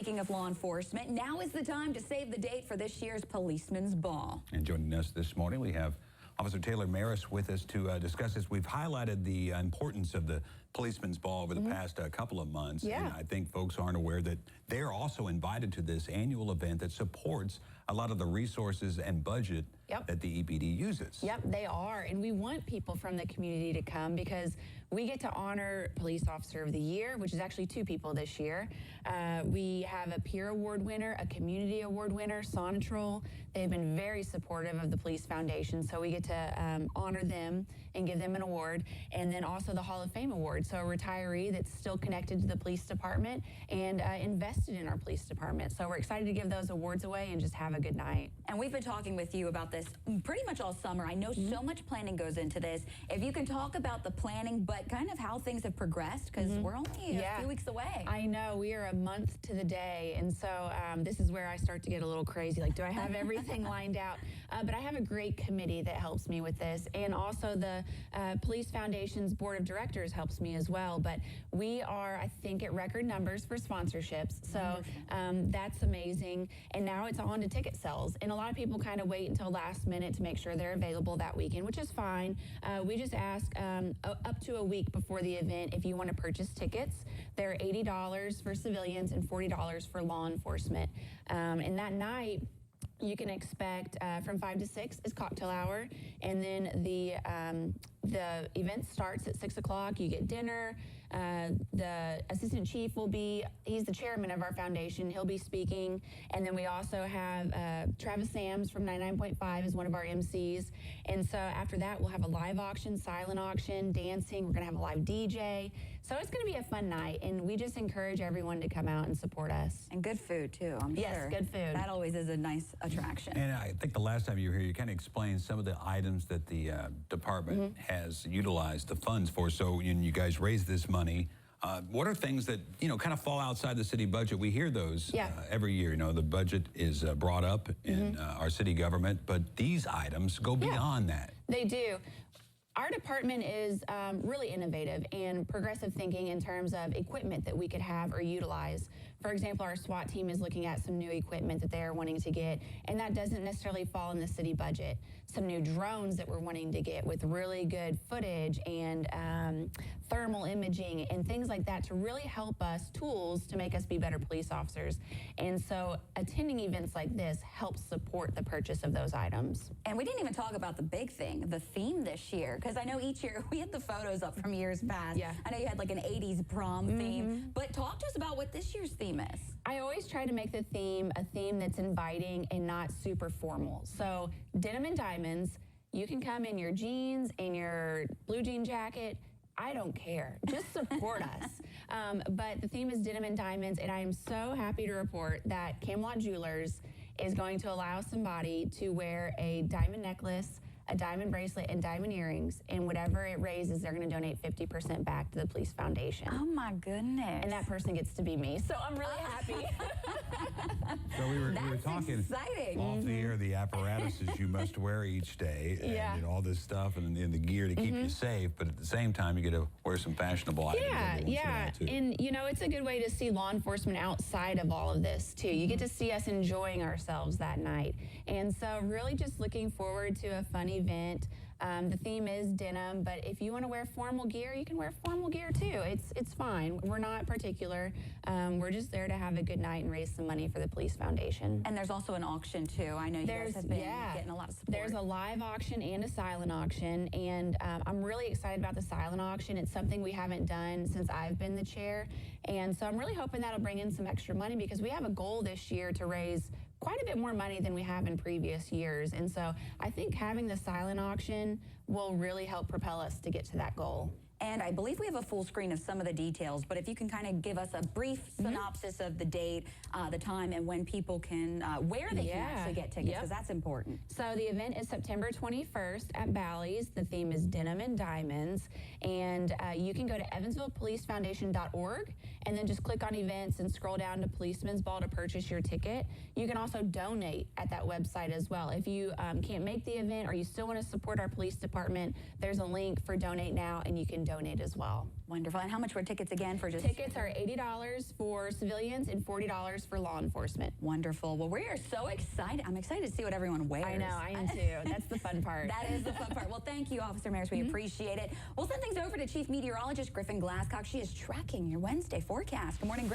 speaking of law enforcement, now is the time to save the date for this year's Policeman's Ball. And joining us this morning, we have Officer Taylor Merriss with us to discuss this. We've highlighted the importance of the Policeman's Ball over the past couple of months. Yeah. And I think folks aren't aware that they're also invited to this annual event that supports a lot of the resources and budget that the EPD uses. Yep, they are. And we want people from the community to come because we get to honor Police Officer of the Year, which is actually 2 people this year. We have a peer award winner, a community award winner, Sonatrol. They've been very supportive of the Police Foundation, so we get to honor them and give them an award. And then also the Hall of Fame Award, so a retiree that's still connected to the police department and invested in our police department. So we're excited to give those awards away and just have a good night. And we've been talking with you about this pretty much all summer. I know so much planning goes into this. If you can talk about the planning, but kind of how things have progressed, because we're only a few weeks away. I know, we are a month to the day, and so this is where I start to get a little crazy. Like, do I have everything lined out? But I have a great committee that helps me with this, and also the Police Foundation's Board of Directors helps me as well. But we are, I think, at record numbers for sponsorships, so that's amazing. And now it's on to ticket sales, and a lot of people kind of wait until last minute to make sure they're available that weekend, which is fine. We just ask up to a week before the event if you want to purchase tickets. They're $80 for civilians and $40 for law enforcement. And that night, you can expect from 5 to 6 is cocktail hour, and then the event starts at 6 o'clock. You get dinner. The assistant chief will be, he's the chairman of our foundation. He'll be speaking. And then we also have Travis Sams from 99.5 is one of our MCs. And so after that, we'll have a live auction, silent auction, dancing. We're going to have a live DJ. So it's going to be a fun night. And we just encourage everyone to come out and support us. And good food, too, I'm sure. Yes, good food. That always is a nice attraction. And I think the last time you were here, you kind of explained some of the items that the department has utilized the funds for. So when you guys raise this money, what are things that, kind of fall outside the city budget? We hear those every year. The budget is brought up in our city government, but these items go beyond that. They do. Our department is really innovative and progressive thinking in terms of equipment that we could have or utilize. For example, our SWAT team is looking at some new equipment that they are wanting to get, and that doesn't necessarily fall in the city budget. Some new drones that we're wanting to get with really good footage and thermal imaging and things like that to really help us, tools to make us be better police officers. And so attending events like this helps support the purchase of those items. And we didn't even talk about the big thing, the theme this year, because I know each year we had the photos up from years past. Yeah. I know you had like an 80s prom theme, but talk to us about what this year's theme is. I always try to make the theme a theme that's inviting and not super formal. So denim and diamonds, you can come in your jeans and your blue jean jacket. I don't care. Just support us. But the theme is denim and diamonds, and I am so happy to report that Camelot Jewelers is going to allow somebody to wear a diamond necklace, a diamond bracelet, and diamond earrings, and whatever it raises, they're going to donate 50% back to the Police Foundation. Oh my goodness. And that person gets to be me, so I'm really happy. So we were talking exciting. off the air, the apparatuses you must wear each day, and all this stuff, and the gear to keep you safe, but at the same time, you get to wear some fashionable items every once in a while, too. And it's a good way to see law enforcement outside of all of this, too. You get to see us enjoying ourselves that night. And so really just looking forward to a fun event. The theme is denim, but if you want to wear formal gear, you can wear formal gear too. It's fine. We're not particular. We're just there to have a good night and raise some money for the Police Foundation. And there's also an auction too. I know you guys have been getting a lot of support. There's a live auction and a silent auction, and I'm really excited about the silent auction. It's something we haven't done since I've been the chair, and so I'm really hoping that'll bring in some extra money because we have a goal this year to raise quite a bit more money than we have in previous years. And so I think having the silent auction will really help propel us to get to that goal. And I believe we have a full screen of some of the details, but if you can kind of give us a brief synopsis of the date, the time, and when people can, where they can actually get tickets, because that's important. So the event is September 21st at Bally's. The theme is denim and diamonds. And you can go to EvansvillePoliceFoundation.org and then just click on events and scroll down to Policeman's Ball to purchase your ticket. You can also donate at that website as well. If you can't make the event or you still want to support our police department, there's a link for Donate Now, and you can donate donate as well. Wonderful. And how much were tickets again for just... Tickets are $80 for civilians and $40 for law enforcement. Wonderful. Well, we are so excited. I'm excited to see what everyone wears. I know, I am too. That's the fun part. That is the fun part. Well, thank you, Officer Merriss. We appreciate it. We'll send things over to Chief Meteorologist Griffin Glasscock. She is tracking your Wednesday forecast. Good morning, Griffin.